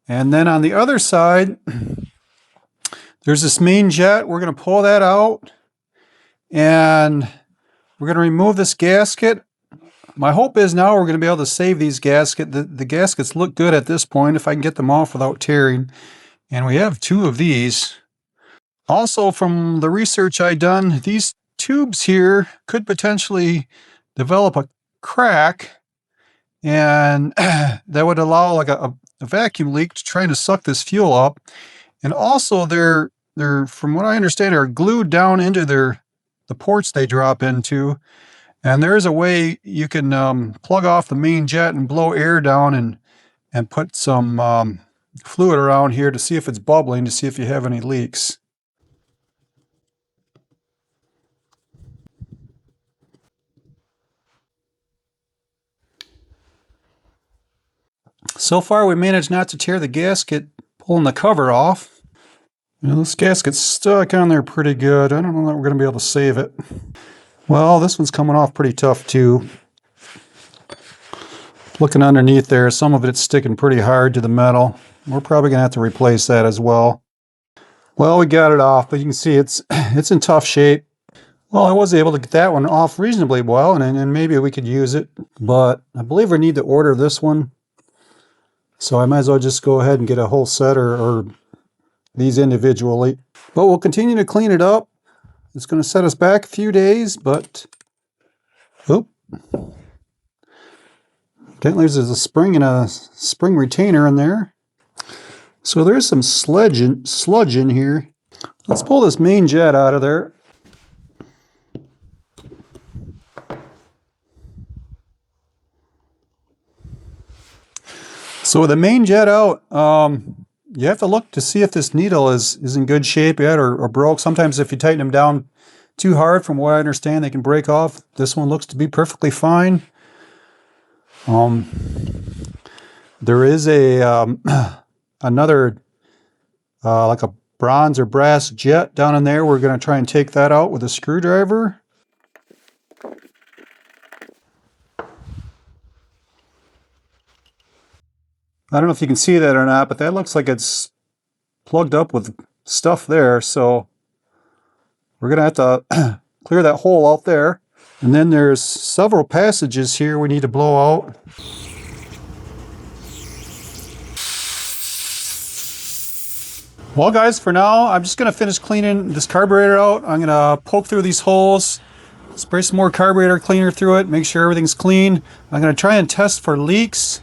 S1: And then on the other side, there's this main jet. We're going to pull that out, and we're going to remove this gasket. My hope is now we're going to be able to save these gaskets. The gaskets look good at this point if I can get them off without tearing. And we have two of these. Also, from the research I've done, these tubes here could potentially develop a crack, and that would allow like a vacuum leak to trying to suck this fuel up. And also they're from what I understand, are glued down into the ports they drop into. And there's a way you can plug off the main jet and blow air down and put some fluid around here to see if it's bubbling, to see if you have any leaks. So far we managed not to tear the gasket pulling the cover off. You know, this gasket's stuck on there pretty good. I don't know that we're going to be able to save it. Well, this one's coming off pretty tough too. Looking underneath there, some of it's sticking pretty hard to the metal. We're probably going to have to replace that as well. Well, we got it off, but you can see it's in tough shape. Well, I was able to get that one off reasonably well, and maybe we could use it. But I believe we need to order this one. So I might as well just go ahead and get a whole set or these individually. But we'll continue to clean it up. It's going to set us back a few days, but evidently there's a spring and a spring retainer in there. So there's some sludge in here. Let's pull this main jet out of there. So with the main jet out, you have to look to see if this needle is in good shape yet or broke. Sometimes if you tighten them down too hard, from what I understand, they can break off. This one looks to be perfectly fine. There is a another like a bronze or brass jet down in there. We're going to try and take that out with a screwdriver. I don't know if you can see that or not, but that looks like it's plugged up with stuff there. So we're going to have to clear that hole out there. And then there's several passages here we need to blow out. Well, guys, for now, I'm just going to finish cleaning this carburetor out. I'm going to poke through these holes, spray some more carburetor cleaner through it, make sure everything's clean. I'm going to try and test for leaks.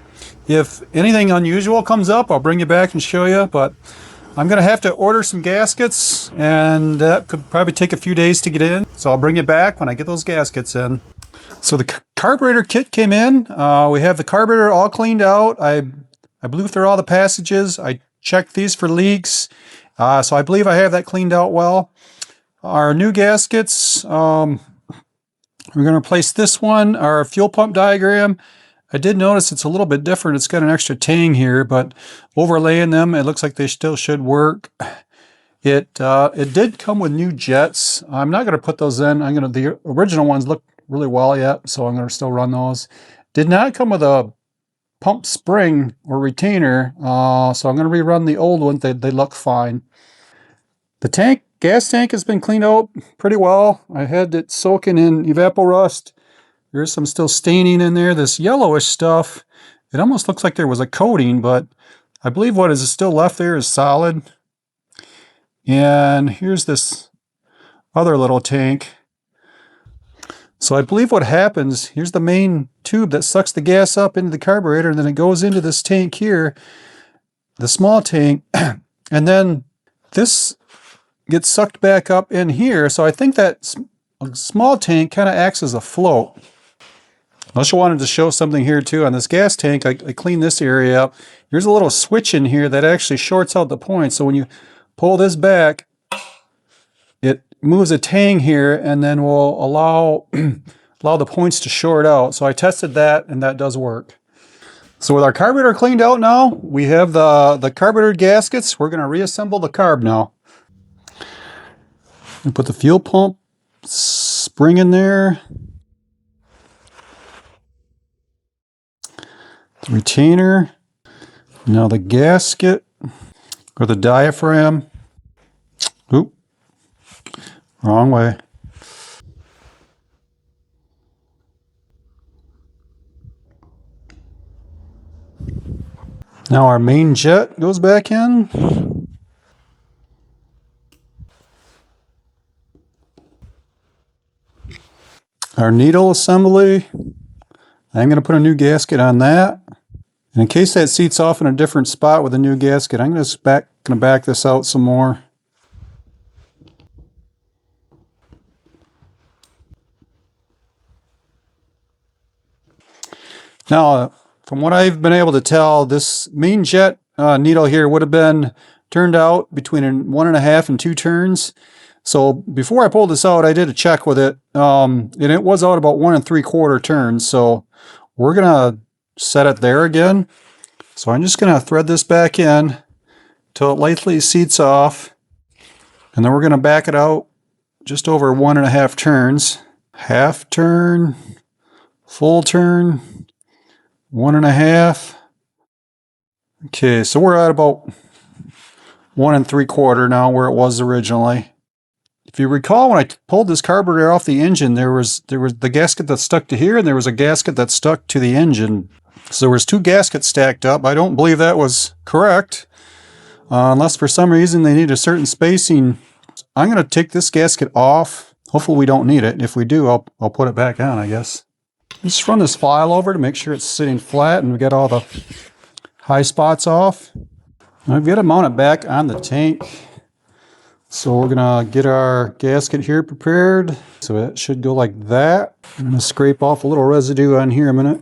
S1: If anything unusual comes up, I'll bring you back and show you, but I'm going to have to order some gaskets, and that could probably take a few days to get in. So I'll bring you back when I get those gaskets in. So the carburetor kit came in. We have the carburetor all cleaned out. I blew through all the passages. I checked these for leaks. So I believe I have that cleaned out well. Our new gaskets, we're going to replace this one, our fuel pump diagram. I did notice it's a little bit different. It's got an extra tang here, but overlaying them, it looks like they still should work. It did come with new jets. I'm not going to put those in. The original ones look really well yet, so I'm going to still run those. Did not come with a pump spring or retainer, so I'm going to rerun the old ones. They look fine. The gas tank has been cleaned out pretty well. I had it soaking in evaporust. There's some still staining in there, this yellowish stuff. It almost looks like there was a coating, but I believe what is still left there is solid. And here's this other little tank. So I believe what happens, here's the main tube that sucks the gas up into the carburetor, and then it goes into this tank here, the small tank, and then this gets sucked back up in here. So I think that small tank kind of acts as a float. I also wanted to show something here too. On this gas tank, I cleaned this area up. There's a little switch in here that actually shorts out the point. So when you pull this back, it moves a tang here and then will allow the points to short out. So I tested that, and that does work. So with our carburetor cleaned out now, we have the carburetor gaskets. We're going to reassemble the carb now. And put the fuel pump spring in there. The retainer. Now the gasket or the diaphragm. Oop. Wrong way. Now our main jet goes back in. Our needle assembly. I'm going to put a new gasket on that. And in case that seats off in a different spot with a new gasket, I'm going to back this out some more. Now, from what I've been able to tell, this main jet needle here would have been turned out between 1.5 and 2 turns. So before I pulled this out, I did a check with it, and it was out about 1 3/4 turns. So we're going to set it there again. So I'm just going to thread this back in till it lightly seats off, and then we're going to back it out just over 1.5 turns. Half turn, full turn, 1.5. Okay, so we're at about 1 3/4 now, where it was originally. If you recall, when I pulled this carburetor off the engine, there was the gasket that stuck to here, and there was a gasket that stuck to the engine. So there was 2 gaskets stacked up. I don't believe that was correct, unless for some reason they need a certain spacing. I'm going to take this gasket off. Hopefully we don't need it. If we do, I'll put it back on, I guess. Just run this file over to make sure it's sitting flat and we get all the high spots off. I've got to mount it back on the tank. So we're going to get our gasket here prepared. So it should go like that. I'm going to scrape off a little residue on here a minute.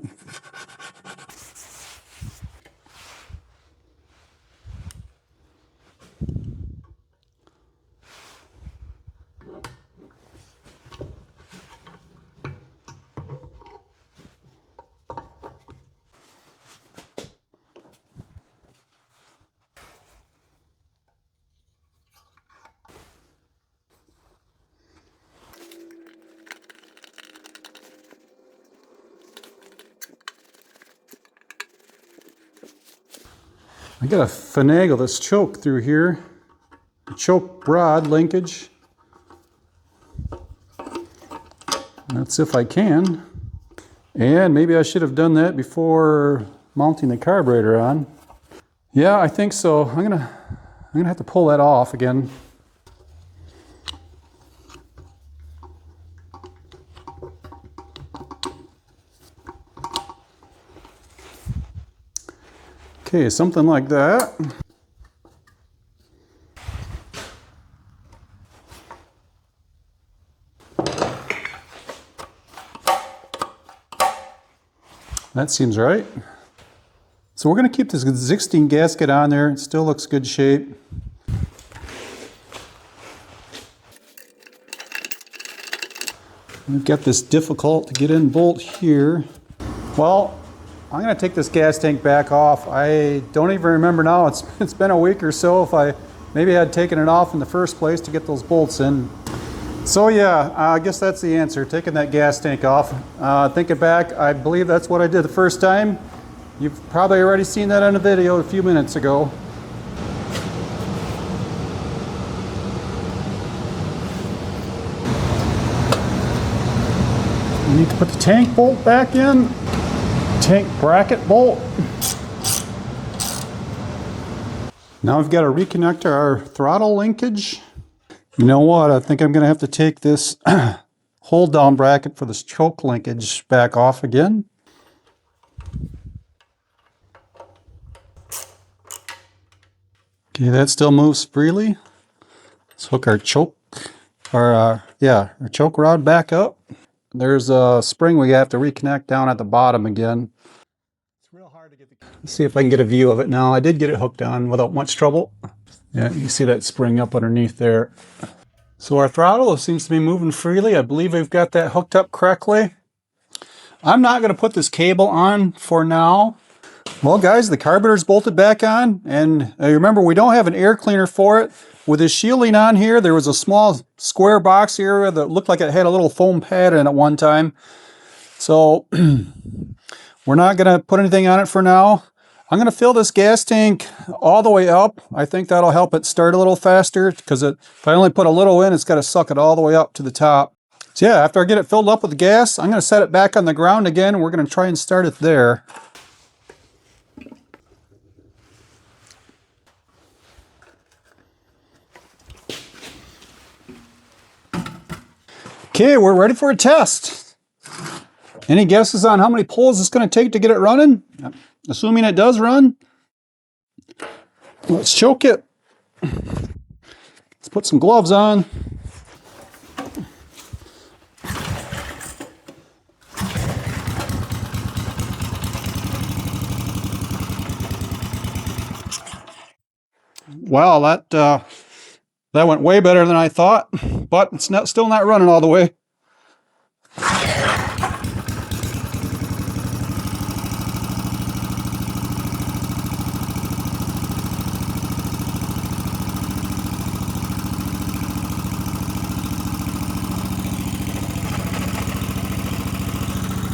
S1: I gotta finagle this choke through here. The choke rod linkage. That's if I can. And maybe I should have done that before mounting the carburetor on. Yeah, I think so. I'm gonna have to pull that off again. Okay, something like that. That seems right. So we're going to keep this 16 gasket on there. It still looks good shape. We've got this difficult to get in bolt here. Well, I'm gonna take this gas tank back off. I don't even remember now. It's been a week or so if I maybe had taken it off in the first place to get those bolts in. So yeah, I guess that's the answer, taking that gas tank off. Thinking back, I believe that's what I did the first time. You've probably already seen that on a video a few minutes ago. We need to put the tank bolt back in, tank bracket bolt. Now we've got to reconnect our throttle linkage. You know what? I think I'm going to have to take this hold down bracket for this choke linkage back off again. Okay, that still moves freely. Let's hook our choke, our choke rod back up. There's a spring we have to reconnect down at the bottom again. It's real hard to get the... Let's see if I can get a view of it now. I did get it hooked on without much trouble. Yeah, you see that spring up underneath there. So our throttle seems to be moving freely. I believe we've got that hooked up correctly. I'm not going to put this cable on for now. Well guys, the carburetor's bolted back on, and remember we don't have an air cleaner for it. With this shielding on here, there was a small square box area that looked like it had a little foam pad in it at one time. So we're not going to put anything on it for now. I'm going to fill this gas tank all the way up. I think that'll help it start a little faster, because if I only put a little in, it's got to suck it all the way up to the top. So yeah, after I get it filled up with the gas, I'm going to set it back on the ground again. We're going to try and start it there. Okay, we're ready for a test. Any guesses on how many pulls it's going to take to get it running? Assuming it does run. Let's choke it. Let's put some gloves on. Wow, that went way better than I thought, but it's still not running all the way.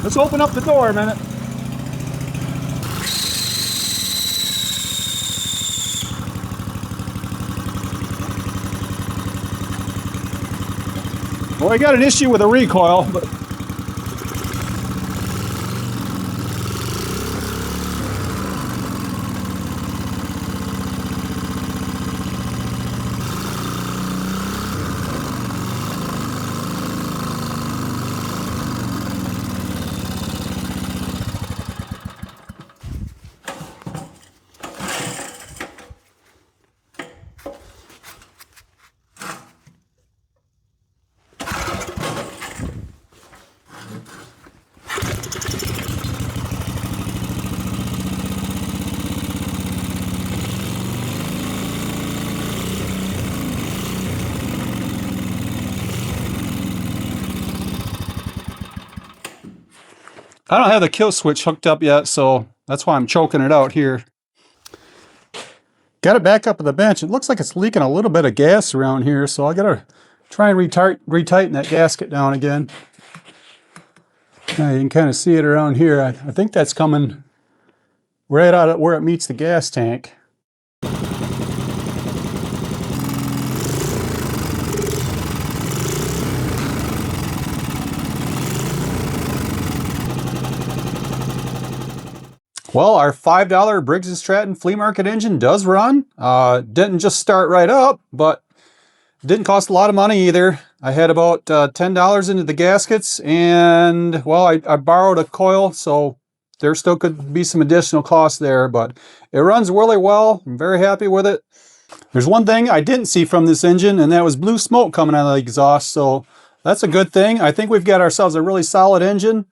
S1: Let's open up the door a minute. Well, I got an issue with a recoil, but I don't have the kill switch hooked up yet, so that's why I'm choking it out here. Got it back up on the bench. It looks like it's leaking a little bit of gas around here, so I gotta try and retighten that gasket down again. Now you can kind of see it around here. I think that's coming right out of where it meets the gas tank. Well, our $5 Briggs & Stratton flea market engine does run. Didn't just start right up, but didn't cost a lot of money either. I had about $10 into the gaskets, and well, I borrowed a coil, so there still could be some additional costs there, but it runs really well. I'm very happy with it. There's one thing I didn't see from this engine, and that was blue smoke coming out of the exhaust, so that's a good thing. I think we've got ourselves a really solid engine.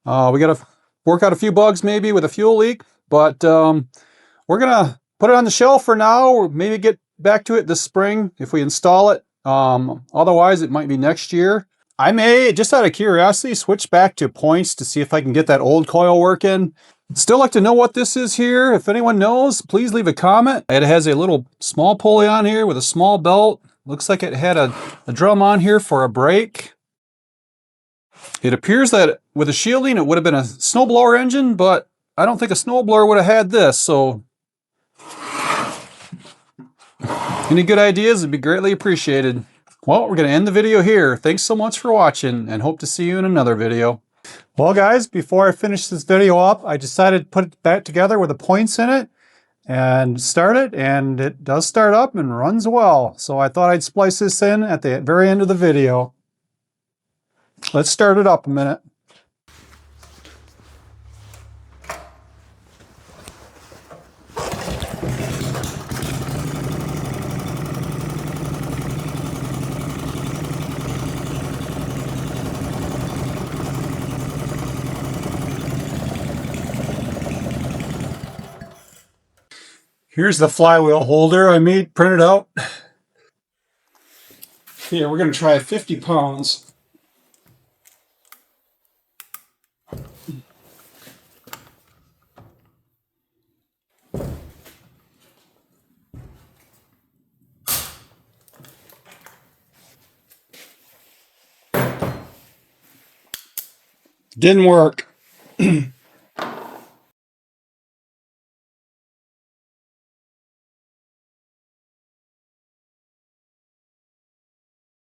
S1: We got to work out a few bugs maybe with a fuel leak, but we're gonna put it on the shelf for now, or maybe get back to it this spring if we install it. Otherwise it might be next year. I may, just out of curiosity, switch back to points to see if I can get that old coil working. Still like to know what this is here. If anyone knows, please leave a comment. It has a little small pulley on here with a small belt. Looks like it had a drum on here for a brake. It appears that with the shielding, it would have been a snowblower engine, but I don't think a snowblower would have had this, so any good ideas would be greatly appreciated. Well, we're going to end the video here. Thanks so much for watching, and hope to see you in another video. Well, guys, before I finish this video up, I decided to put it back together with the points in it and start it, and it does start up and runs well. So I thought I'd splice this in at the very end of the video. Let's start it up a minute. Here's the flywheel holder I made, printed out. Here, we're going to try 50 pounds. Didn't work.